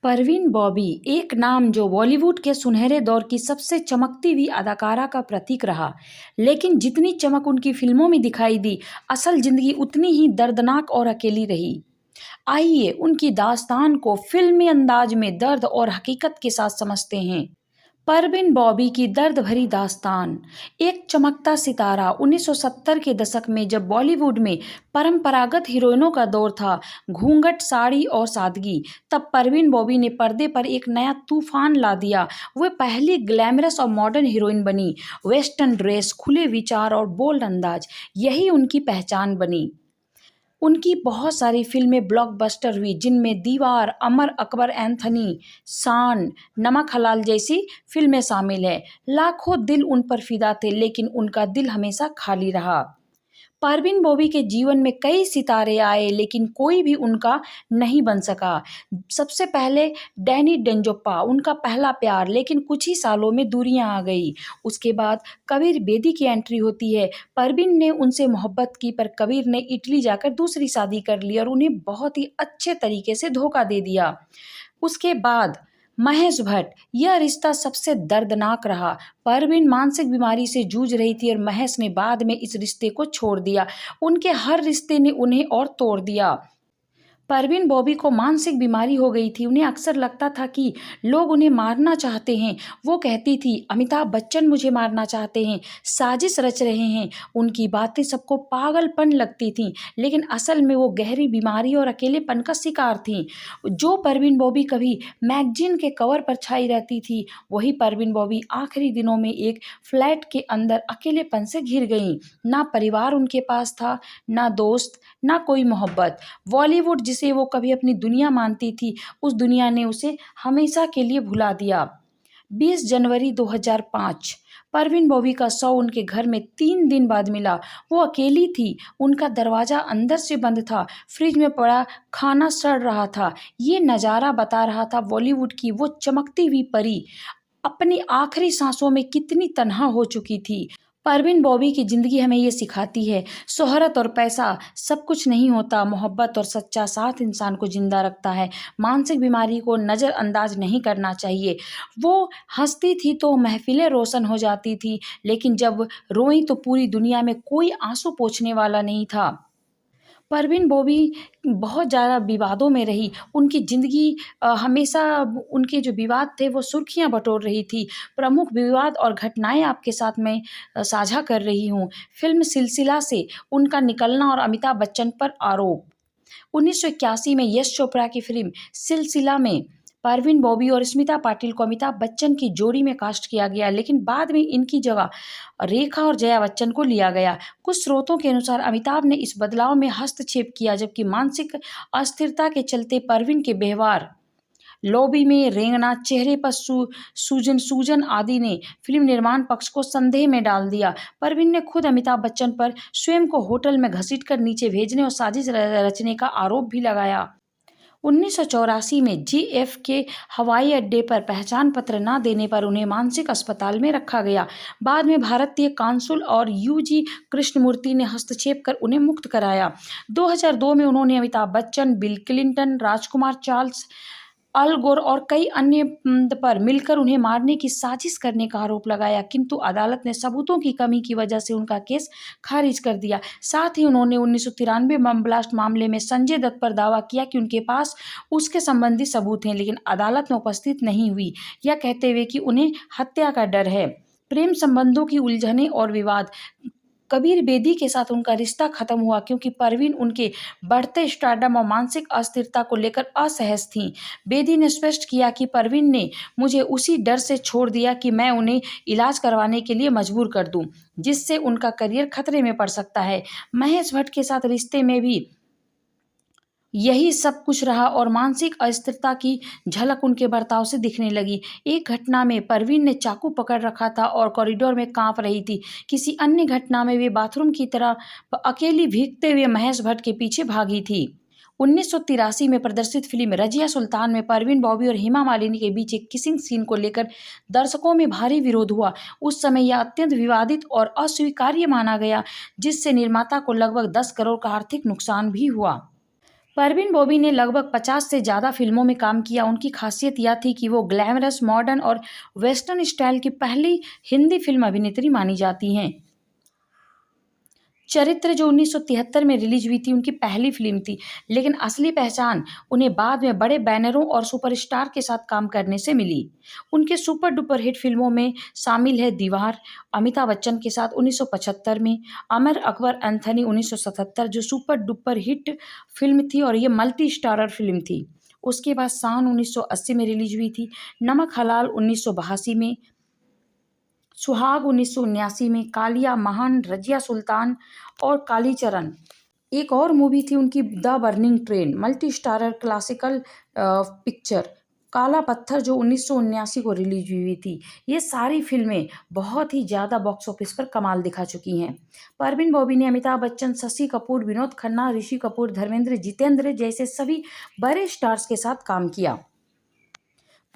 परवीन बॉबी एक नाम जो बॉलीवुड के सुनहरे दौर की सबसे चमकती हुई अदाकारा का प्रतीक रहा। लेकिन जितनी चमक उनकी फिल्मों में दिखाई दी, असल जिंदगी उतनी ही दर्दनाक और अकेली रही। आइए उनकी दास्तान को फिल्मी अंदाज में दर्द और हकीकत के साथ समझते हैं। परवीन बॉबी की दर्द भरी दास्तान। एक चमकता सितारा 1970 के दशक में जब बॉलीवुड में परंपरागत हीरोइनों का दौर था, घूंघट, साड़ी और सादगी, तब परवीन बॉबी ने पर्दे पर एक नया तूफान ला दिया। वह पहली ग्लैमरस और मॉडर्न हीरोइन बनी। वेस्टर्न ड्रेस, खुले विचार और बोल्ड अंदाज, यही उनकी पहचान बनी। उनकी बहुत सारी फिल्में ब्लॉकबस्टर हुई, जिनमें दीवार, अमर अकबर एंथनी, शान, नमक हलाल जैसी फिल्में शामिल हैं। लाखों दिल उन पर फिदा थे, लेकिन उनका दिल हमेशा खाली रहा। परवीन बॉबी के जीवन में कई सितारे आए, लेकिन कोई भी उनका नहीं बन सका। सबसे पहले डैनी डेंजोप्पा, उनका पहला प्यार, लेकिन कुछ ही सालों में दूरियां आ गई। उसके बाद कबीर बेदी की एंट्री होती है। परवीन ने उनसे मोहब्बत की, पर कबीर ने इटली जाकर दूसरी शादी कर ली और उन्हें बहुत ही अच्छे तरीके से धोखा दे दिया। उसके बाद महेश भट्ट, यह रिश्ता सबसे दर्दनाक रहा। परवीन मानसिक बीमारी से जूझ रही थी और महेश ने बाद में इस रिश्ते को छोड़ दिया। उनके हर रिश्ते ने उन्हें और तोड़ दिया। परवीन बॉबी को मानसिक बीमारी हो गई थी। उन्हें अक्सर लगता था कि लोग उन्हें मारना चाहते हैं। वो कहती थी, अमिताभ बच्चन मुझे मारना चाहते हैं, साजिश रच रहे हैं। उनकी बातें सबको पागलपन लगती थीं, लेकिन असल में वो गहरी बीमारी और अकेलेपन का शिकार थीं। जो परवीन बॉबी कभी मैगजीन के कवर पर छाई रहती थी, वही परवीन बॉबी आखिरी दिनों में एक फ्लैट के अंदर अकेलेपन से घिर गईं। ना परिवार उनके पास था, ना दोस्त, ना कोई मोहब्बत। बॉलीवुड जिसे वो कभी अपनी दुनिया मानती थी, उस दुनिया ने उसे हमेशा के लिए भुला दिया। 20 जनवरी 2005 परवीन बॉबी का शव उनके घर में 3 दिन बाद मिला। वो अकेली थी, उनका दरवाजा अंदर से बंद था, फ्रिज में पड़ा खाना सड़ रहा था। ये नज़ारा बता रहा था बॉलीवुड की वो चमकती हुई परी अपनी आखिरी सांसों में कितनी तन्हा हो चुकी थी। परवीन बॉबी की ज़िंदगी हमें ये सिखाती है, शोहरत और पैसा सब कुछ नहीं होता, मोहब्बत और सच्चा साथ इंसान को ज़िंदा रखता है। मानसिक बीमारी को नज़रअंदाज नहीं करना चाहिए। वो हंसती थी तो महफिलें रोशन हो जाती थी, लेकिन जब रोई तो पूरी दुनिया में कोई आंसू पोंछने वाला नहीं था। परवीन बॉबी बहुत ज़्यादा विवादों में रही। उनकी ज़िंदगी हमेशा उनके जो विवाद थे वो सुर्खियाँ बटोर रही थी। प्रमुख विवाद और घटनाएँ आपके साथ मैं साझा कर रही हूँ। फ़िल्म सिलसिला से उनका निकलना और अमिताभ बच्चन पर आरोप। 1981 में यश चोपड़ा की फ़िल्म सिलसिला में परवीन बॉबी और स्मिता पाटिल को अमिताभ बच्चन की जोड़ी में कास्ट किया गया, लेकिन बाद में इनकी जगह रेखा और जया बच्चन को लिया गया। कुछ स्रोतों के अनुसार अमिताभ ने इस बदलाव में हस्तक्षेप किया, जबकि मानसिक अस्थिरता के चलते परवीन के व्यवहार, लॉबी में रेंगना, चेहरे पर सूजन आदि ने फिल्म निर्माण पक्ष को संदेह में डाल दिया। परवीन ने खुद अमिताभ बच्चन पर स्वयं को होटल में घसीटकर नीचे भेजने और साजिश रचने का आरोप भी लगाया। 1984 में जीएफ के हवाई अड्डे पर पहचान पत्र न देने पर उन्हें मानसिक अस्पताल में रखा गया। बाद में भारतीय कांसुल और यूजी कृष्णमूर्ति ने हस्तक्षेप कर उन्हें मुक्त कराया। 2002 में उन्होंने अमिताभ बच्चन, बिल क्लिंटन, राजकुमार चार्ल्स, अल गोर और कई अन्य पर मिलकर उन्हें मारने की साजिश करने का आरोप लगाया, किंतु अदालत ने सबूतों की कमी की वजह से उनका केस खारिज कर दिया। साथ ही उन्होंने 1993 बम ब्लास्ट मामले में संजय दत्त पर दावा किया कि उनके पास उसके संबंधी सबूत हैं, लेकिन अदालत में उपस्थित नहीं हुई, यह कहते हुए कि उन्हें हत्या का डर है। प्रेम संबंधों की उलझनें और विवाद। कबीर बेदी के साथ उनका रिश्ता खत्म हुआ क्योंकि परवीन उनके बढ़ते स्टारडम और मानसिक अस्थिरता को लेकर असहज थीं। बेदी ने स्पष्ट किया कि परवीन ने मुझे उसी डर से छोड़ दिया कि मैं उन्हें इलाज करवाने के लिए मजबूर कर दूं, जिससे उनका करियर खतरे में पड़ सकता है। महेश भट्ट के साथ रिश्ते में भी यही सब कुछ रहा और मानसिक अस्थिरता की झलक उनके बर्ताव से दिखने लगी। एक घटना में परवीन ने चाकू पकड़ रखा था और कॉरिडोर में कांप रही थी। किसी अन्य घटना में वे बाथरूम की तरह अकेली भीगते हुए महेश भट्ट के पीछे भागी थी। 1983 में प्रदर्शित फिल्म रजिया सुल्तान में परवीन बॉबी और हेमा मालिनी के बीच एक किसिंग सीन को लेकर दर्शकों में भारी विरोध हुआ। उस समय यह अत्यंत विवादित और अस्वीकार्य माना गया, जिससे निर्माता को लगभग 10 करोड़ का आर्थिक नुकसान भी हुआ। परवीन बॉबी ने लगभग 50 से ज़्यादा फिल्मों में काम किया। उनकी खासियत यह थी कि वो ग्लैमरस, मॉडर्न और वेस्टर्न स्टाइल की पहली हिंदी फिल्म अभिनेत्री मानी जाती हैं। चरित्र जो 1973 में रिलीज हुई थी, उनकी पहली फिल्म थी, लेकिन असली पहचान उन्हें बाद में बड़े बैनरों और सुपरस्टार के साथ काम करने से मिली। उनके सुपर डुपर हिट फिल्मों में शामिल है दीवार अमिताभ बच्चन के साथ 1975 में, अमर अकबर एंथनी 1977 जो सुपर डुपर हिट फिल्म थी और ये मल्टी स्टारर फिल्म थी। उसके बाद शान 1980 में रिलीज हुई थी, नमक हलाल 1982 में, सुहाग 1979 में, कालिया, महान, रजिया सुल्तान और कालीचरण एक और मूवी थी उनकी, the burning train, multi starrer classical picture, काला पत्थर जो 1979 को रिलीज हुई थी। ये सारी फिल्में बहुत ही ज़्यादा बॉक्स ऑफिस पर कमाल दिखा चुकी हैं। परवीन बॉबी ने अमिताभ बच्चन, शशि कपूर, विनोद खन्ना, ऋषि कपूर, धर्मेंद्र, जितेंद्र जैसे सभी बड़े स्टार्स के साथ काम किया।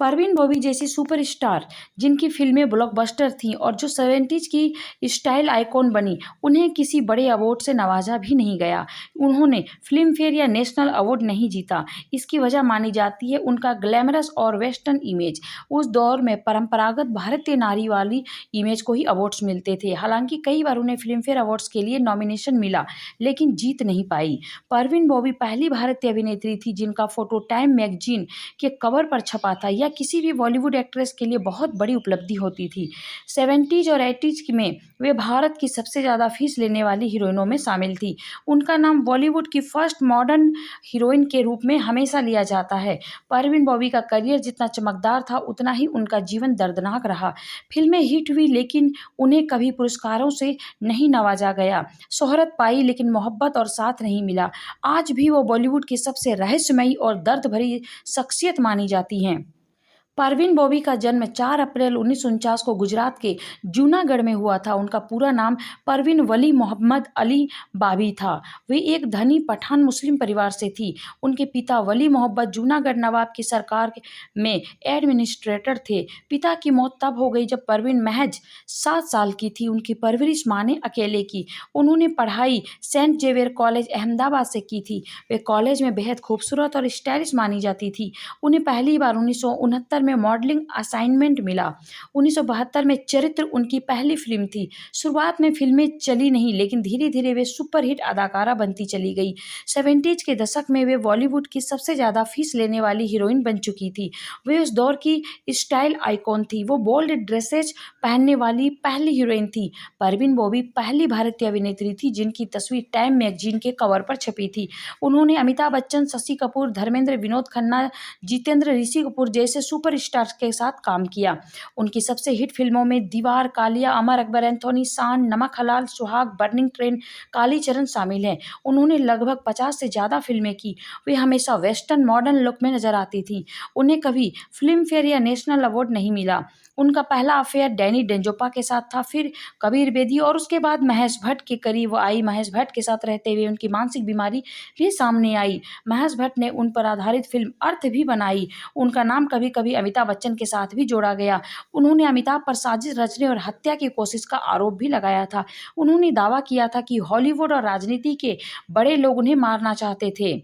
परवीन बॉबी जैसी सुपरस्टार जिनकी फिल्में ब्लॉकबस्टर थीं और जो 70s की स्टाइल आइकॉन बनी, उन्हें किसी बड़े अवार्ड से नवाजा भी नहीं गया। उन्होंने फिल्म फेयर या नेशनल अवार्ड नहीं जीता। इसकी वजह मानी जाती है उनका ग्लैमरस और वेस्टर्न इमेज। उस दौर में परंपरागत भारतीय नारी वाली इमेज को ही अवार्ड्स मिलते थे। हालांकि कई बार उन्हें फिल्म फेयर अवार्ड्स के लिए नॉमिनेशन मिला, लेकिन जीत नहीं पाई। परवीन बॉबी पहली भारतीय अभिनेत्री थी जिनका फोटो टाइम मैगजीन के कवर पर छपा था। यह किसी भी बॉलीवुड एक्ट्रेस के लिए बहुत बड़ी उपलब्धि होती थी। 70s और 80s में वे भारत की सबसे ज़्यादा फीस लेने वाली हीरोइनों में शामिल थी। उनका नाम बॉलीवुड की फर्स्ट मॉडर्न हीरोइन के रूप में हमेशा लिया जाता है। परवीन बॉबी का करियर जितना चमकदार था, उतना ही उनका जीवन दर्दनाक रहा। फिल्में हिट हुई, लेकिन उन्हें कभी पुरस्कारों से नहीं नवाजा गया। शोहरत पाई, लेकिन मोहब्बत और साथ नहीं मिला। आज भी वो बॉलीवुड की सबसे रहस्यमयी और दर्द भरी शख्सियत मानी जाती हैं। परवीन बॉबी का जन्म 4 अप्रैल 1949 को गुजरात के जूनागढ़ में हुआ था। उनका पूरा नाम परवीन वली मोहम्मद अली बाबी था। वे एक धनी पठान मुस्लिम परिवार से थी। उनके पिता वली मोहम्मद जूनागढ़ नवाब की सरकार में एडमिनिस्ट्रेटर थे। पिता की मौत तब हो गई जब परवीन महज 7 साल की थी। उनकी परवरिश माँ ने अकेले की। उन्होंने पढ़ाई सेंट जेवियर कॉलेज अहमदाबाद से की थी। वे कॉलेज में बेहद खूबसूरत और स्टाइलिश मानी जाती थी। उन्हें पहली बार 1969 में मॉडलिंग असाइनमेंट मिला। 1972 में चरित्र उनकी पहली फिल्म थी। शुरुआत में फिल्में चली नहीं, लेकिन धीरे धीरे वे सुपरहिट अदाकारा बनती चली गई। 70s के दशक में वे बॉलीवुड की सबसे ज़्यादा फीस लेने वाली हीरोइन बन चुकी थी। वे उस दौर की स्टाइल आइकॉन थी। वो बोल्ड ड्रेसेज पहनने वाली पहली हीरोइन थी। परवीन बॉबी पहली भारतीय अभिनेत्री थी जिनकी तस्वीर टाइम मैगजीन के कवर पर छपी थी। उन्होंने अमिताभ बच्चन, शशि कपूर, धर्मेंद्र, विनोद खन्ना, जितेंद्र, ऋषि कपूर जैसे सुपरस्टार्स के साथ काम किया। उनकी सबसे हिट फिल्मों में दीवार, कालिया, अमर अकबर एंथोनी, शान, नमक हलाल, सुहाग, बर्निंग ट्रेन, कालीचरण शामिल हैं। उन्होंने लगभग 50 से ज़्यादा फिल्में की। वे हमेशा वेस्टर्न मॉडर्न लुक में नजर आती थीं। उन्हें कभी फिल्म फेयर या नेशनल अवार्ड नहीं मिला। उनका पहला अफेयर डैनी डेंजोपा के साथ था, फिर कबीर बेदी और उसके बाद महेश भट्ट के करीब आई। महेश भट्ट के साथ रहते हुए उनकी मानसिक बीमारी भी सामने आई। महेश भट्ट ने उन पर आधारित फिल्म अर्थ भी बनाई। उनका नाम कभी कभी अमिताभ बच्चन के साथ भी जोड़ा गया। उन्होंने अमिताभ पर साजिश रचने और हत्या की कोशिश का आरोप भी लगाया था। उन्होंने दावा किया था कि हॉलीवुड और राजनीति के बड़े लोग उन्हें मारना चाहते थे।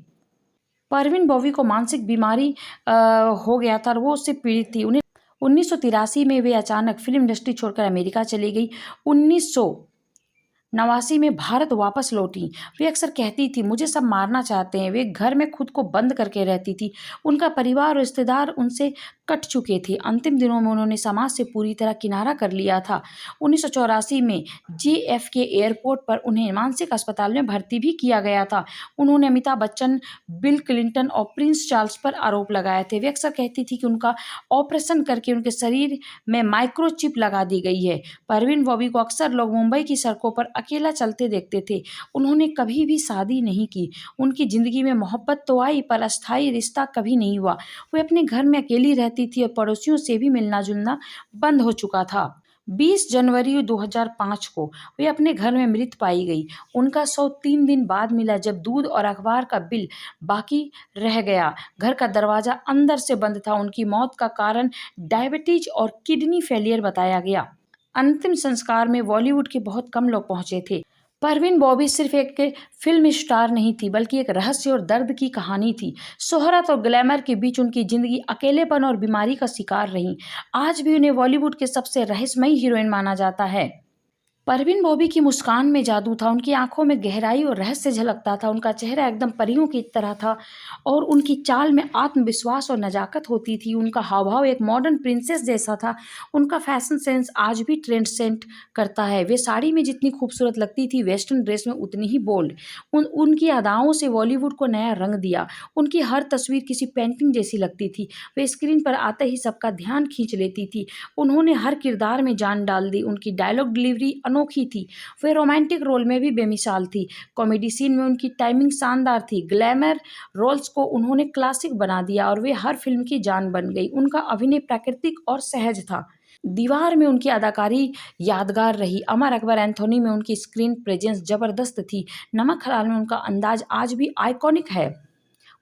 परवीन बॉबी को मानसिक बीमारी हो गया था और वो उससे पीड़ित थी। उन्हें 1983 में वे अचानक फिल्म इंडस्ट्री छोड़कर अमेरिका चली गई। 1989 में भारत वापस लौटी। वे अक्सर कहती थी, मुझे सब मारना चाहते हैं। वे घर में खुद को बंद करके रहती थी। उनका परिवार और रिश्तेदार उनसे कट चुके थे। अंतिम दिनों में उन्होंने समाज से पूरी तरह किनारा कर लिया था। 1984 में JFK एयरपोर्ट पर उन्हें मानसिक अस्पताल में भर्ती भी किया गया था। उन्होंने अमिताभ बच्चन, बिल क्लिंटन और प्रिंस चार्ल्स पर आरोप लगाए थे। वे अक्सर कहती थी कि उनका ऑपरेशन करके उनके शरीर में माइक्रोचिप लगा दी गई है। परवीन बॉबी को अक्सर लोग मुंबई की सड़कों पर अकेला चलते देखते थे। उन्होंने कभी भी शादी नहीं की। उनकी जिंदगी में मोहब्बत तो आई, पर अस्थायी रिश्ता कभी नहीं हुआ। वे अपने घर में अकेली रहती थी और पड़ोसियों से भी मिलना जुलना बंद हो चुका था। 20 जनवरी 2005 को वे अपने घर में मृत पाई गई। उनका शव 3 दिन बाद मिला, जब दूध और अखबार का बिल बाकी रह गया। घर का दरवाजा अंदर से बंद था। उनकी मौत का कारण डायबिटीज और किडनी फेलियर बताया गया। अंतिम संस्कार में बॉलीवुड के बहुत कम लोग पहुंचे थे। परवीन बॉबी सिर्फ एक फिल्म स्टार नहीं थी, बल्कि एक रहस्य और दर्द की कहानी थी। शोहरत और ग्लैमर के बीच उनकी जिंदगी अकेलेपन और बीमारी का शिकार रही। आज भी उन्हें बॉलीवुड के सबसे रहस्यमयी हीरोइन माना जाता है। परवीन बॉबी की मुस्कान में जादू था, उनकी आंखों में गहराई और रहस्य झलकता था। उनका चेहरा एकदम परियों की तरह था और उनकी चाल में आत्मविश्वास और नजाकत होती थी। उनका हाव-भाव एक मॉडर्न प्रिंसेस जैसा था। उनका फैशन सेंस आज भी ट्रेंड सेट करता है। वे साड़ी में जितनी खूबसूरत लगती थी, वेस्टर्न ड्रेस में उतनी ही बोल्ड। उनकी अदाओं से बॉलीवुड को नया रंग दिया। उनकी हर तस्वीर किसी पेंटिंग जैसी लगती थी। वे स्क्रीन पर आते ही सबका ध्यान खींच लेती थी। उन्होंने हर किरदार में जान डाल दी। उनकी डायलॉग डिलीवरी अनोखी थी। वे रोमांटिक रोल में भी बेमिसाल थी। कॉमेडी सीन में उनकी टाइमिंग शानदार थी। ग्लैमर रोल्स को उन्होंने क्लासिक बना दिया और वे हर फिल्म की जान बन गई। उनका अभिनय प्राकृतिक और सहज था। दीवार में उनकी अदाकारी यादगार रही। अमर अकबर एंथोनी में उनकी स्क्रीन प्रेजेंस जबरदस्त थी। नमक हलाल में उनका अंदाज आज भी आइकॉनिक है।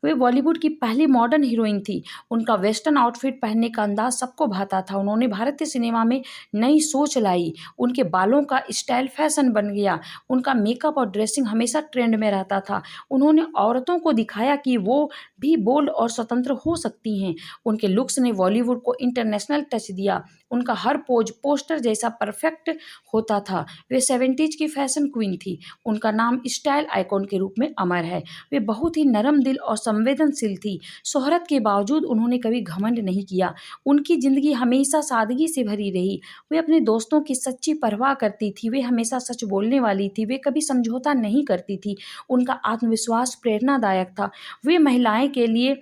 वे बॉलीवुड की पहली मॉडर्न हीरोइन थी। उनका वेस्टर्न आउटफिट पहनने का अंदाज सबको भाता था। उन्होंने भारतीय सिनेमा में नई सोच लाई। उनके बालों का स्टाइल फैशन बन गया। उनका मेकअप और ड्रेसिंग हमेशा ट्रेंड में रहता था। उन्होंने औरतों को दिखाया कि वो भी बोल्ड और स्वतंत्र हो सकती हैं। उनके लुक्स ने बॉलीवुड को इंटरनेशनल टच दिया। उनका हर पोज पोस्टर जैसा परफेक्ट होता था। वे 70s की फैशन क्वीन थी। उनका नाम स्टाइल आइकॉन के रूप में अमर है। वे बहुत ही नरम दिल और संवेदनशील थी। शोहरत के बावजूद उन्होंने कभी घमंड नहीं किया। उनकी ज़िंदगी हमेशा सादगी से भरी रही। वे अपने दोस्तों की सच्ची परवाह करती थी। वे हमेशा सच बोलने वाली थी। वे कभी समझौता नहीं करती थी। उनका आत्मविश्वास प्रेरणादायक था। वे महिलाएं के लिए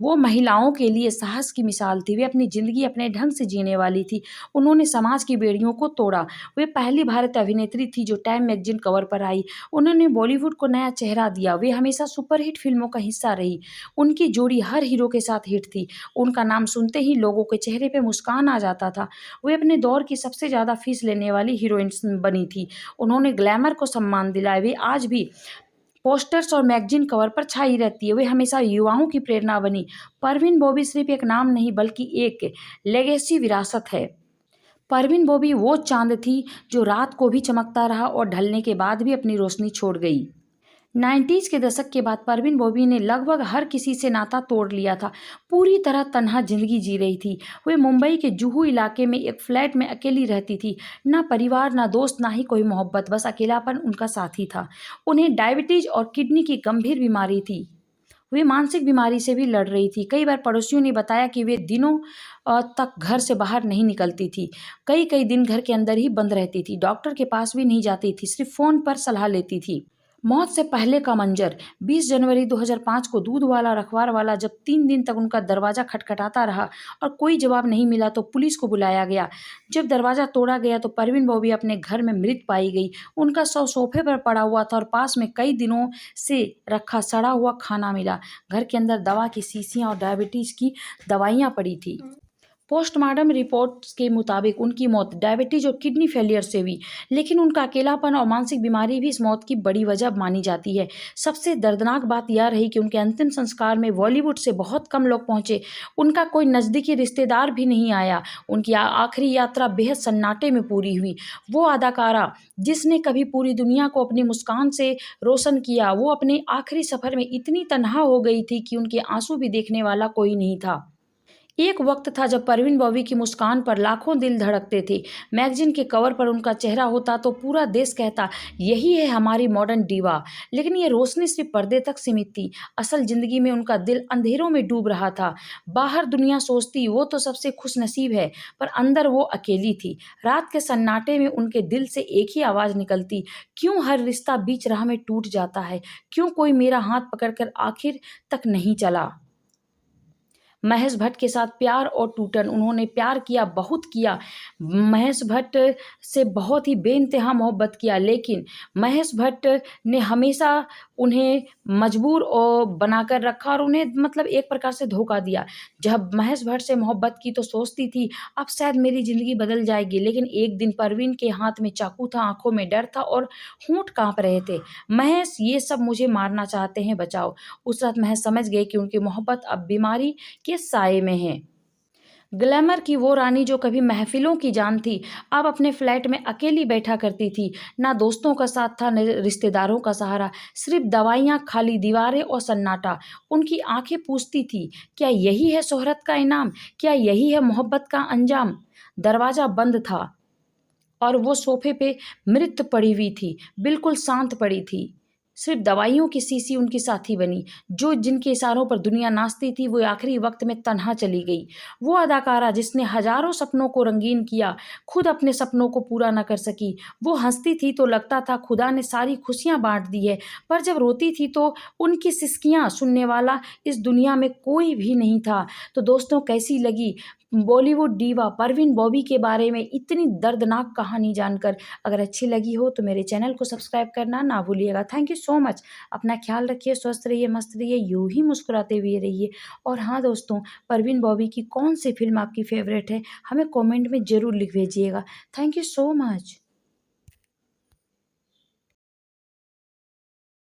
वो महिलाओं के लिए साहस की मिसाल थी। वे अपनी ज़िंदगी अपने ढंग से जीने वाली थी। उन्होंने समाज की बेड़ियों को तोड़ा। वे पहली भारतीय अभिनेत्री थी जो टाइम मैगज़ीन कवर पर आई। उन्होंने बॉलीवुड को नया चेहरा दिया। वे हमेशा सुपरहिट फ़िल्मों का हिस्सा रही। उनकी जोड़ी हर हीरो के साथ हिट थी। उनका नाम सुनते ही लोगों के चेहरे पे मुस्कान आ जाता था। वे अपने दौर की सबसे ज़्यादा फ़ीस लेने वाली हीरोइन्स बनी थी। उन्होंने ग्लैमर को सम्मान दिलाया। वे आज भी पोस्टर्स और मैगज़ीन कवर पर छाई रहती है। वे हमेशा युवाओं की प्रेरणा बनी। परवीन बॉबी सिर्फ एक नाम नहीं, बल्कि एक लेगेसी विरासत है। परवीन बॉबी वो चाँद थी जो रात को भी चमकता रहा और ढलने के बाद भी अपनी रोशनी छोड़ गई। 90s के दशक के बाद परवीन बॉबी ने लगभग हर किसी से नाता तोड़ लिया था। पूरी तरह तन्हा ज़िंदगी जी रही थी। वे मुंबई के जुहू इलाके में एक फ्लैट में अकेली रहती थी। ना परिवार, ना दोस्त, ना ही कोई मोहब्बत, बस अकेलापन उनका साथी था। उन्हें डायबिटीज़ और किडनी की गंभीर बीमारी थी। वे मानसिक बीमारी से भी लड़ रही थी। कई बार पड़ोसियों ने बताया कि वे दिनों तक घर से बाहर नहीं निकलती थी। कई-कई दिन घर के अंदर ही बंद रहती थी। डॉक्टर के पास भी नहीं जाती थी, सिर्फ फ़ोन पर सलाह लेती थी। मौत से पहले का मंजर 20 जनवरी 2005 को दूध वाला रखवार वाला जब 3 दिन तक उनका दरवाज़ा खटखटाता रहा और कोई जवाब नहीं मिला तो पुलिस को बुलाया गया। जब दरवाज़ा तोड़ा गया तो परवीन बॉबी अपने घर में मृत पाई गई। उनका शव सोफे पर पड़ा हुआ था और पास में कई दिनों से रखा सड़ा हुआ खाना मिला। घर के अंदर दवा की शीशियाँ और डायबिटीज़ की दवाइयाँ पड़ी थी। पोस्टमार्टम रिपोर्ट्स के मुताबिक उनकी मौत डायबिटीज और किडनी फेलियर से हुई, लेकिन उनका अकेलापन और मानसिक बीमारी भी इस मौत की बड़ी वजह मानी जाती है। सबसे दर्दनाक बात यह रही कि उनके अंतिम संस्कार में बॉलीवुड से बहुत कम लोग पहुंचे। उनका कोई नज़दीकी रिश्तेदार भी नहीं आया। उनकी आखिरी यात्रा बेहद सन्नाटे में पूरी हुई। वो अदाकारा जिसने कभी पूरी दुनिया को अपनी मुस्कान से रोशन किया, वो अपने आखिरी सफ़र में इतनी तन्हा हो गई थी कि उनके आंसू भी देखने वाला कोई नहीं था। एक वक्त था जब परवीन बॉबी की मुस्कान पर लाखों दिल धड़कते थे। मैगजीन के कवर पर उनका चेहरा होता तो पूरा देश कहता, यही है हमारी मॉडर्न डीवा। लेकिन ये रोशनी सिर्फ पर्दे तक सीमित थी। असल ज़िंदगी में उनका दिल अंधेरों में डूब रहा था। बाहर दुनिया सोचती वो तो सबसे खुशनसीब है, पर अंदर वो अकेली थी। रात के सन्नाटे में उनके दिल से एक ही आवाज़ निकलती, क्यों हर रिश्ता बीच राह में टूट जाता है? क्यों कोई मेरा हाथ पकड़कर आखिर तक नहीं चला? महेश भट्ट के साथ प्यार और टूटन, उन्होंने प्यार किया, बहुत किया। महेश भट्ट से बहुत ही बेइंतहा मोहब्बत किया, लेकिन महेश भट्ट ने हमेशा उन्हें मजबूर बनाकर रखा और उन्हें मतलब एक प्रकार से धोखा दिया। जब महेश भट्ट से मोहब्बत की तो सोचती थी अब शायद मेरी ज़िंदगी बदल जाएगी, लेकिन एक दिन परवीन के हाथ में चाकू था, आंखों में डर था और होंठ काँप रहे थे। महेश, ये सब मुझे मारना चाहते हैं, बचाओ। उस रात महेश समझ गए कि उनकी मोहब्बत अब बीमारी के साए में है। ग्लैमर की वो रानी जो कभी महफिलों की जान थी, अब अपने फ्लैट में अकेली बैठा करती थी। ना दोस्तों का साथ था, न रिश्तेदारों का सहारा, सिर्फ दवाइयाँ, खाली दीवारें और सन्नाटा। उनकी आंखें पूछती थी, क्या यही है शोहरत का इनाम? क्या यही है मोहब्बत का अंजाम? दरवाज़ा बंद था और वो सोफे पे मृत पड़ी हुई थी, बिल्कुल शांत पड़ी थी। सिर्फ दवाइयों की शीशी उनकी साथी बनी, जो जिनके इशारों पर दुनिया नाचती थी, वो आखिरी वक्त में तन्हा चली गई। वो अदाकारा जिसने हजारों सपनों को रंगीन किया, खुद अपने सपनों को पूरा न कर सकी। वो हंसती थी तो लगता था खुदा ने सारी खुशियां बांट दी है, पर जब रोती थी तो उनकी सिसकियां सुनने वाला इस दुनिया में कोई भी नहीं था। तो दोस्तों, कैसी लगी बॉलीवुड डीवा परवीन बॉबी के बारे में इतनी दर्दनाक कहानी जानकर? अगर अच्छी लगी हो तो मेरे चैनल को सब्सक्राइब करना ना भूलिएगा। Thank you so much. अपना ख्याल रखिए, स्वस्थ रहिए, मस्त रहिए, यूं ही मुस्कुराते हुए रहिए। और हाँ दोस्तों, परवीन बॉबी की कौन सी फिल्म आपकी फेवरेट है, हमें कमेंट में ज़रूर लिख भेजिएगा। Thank you so much.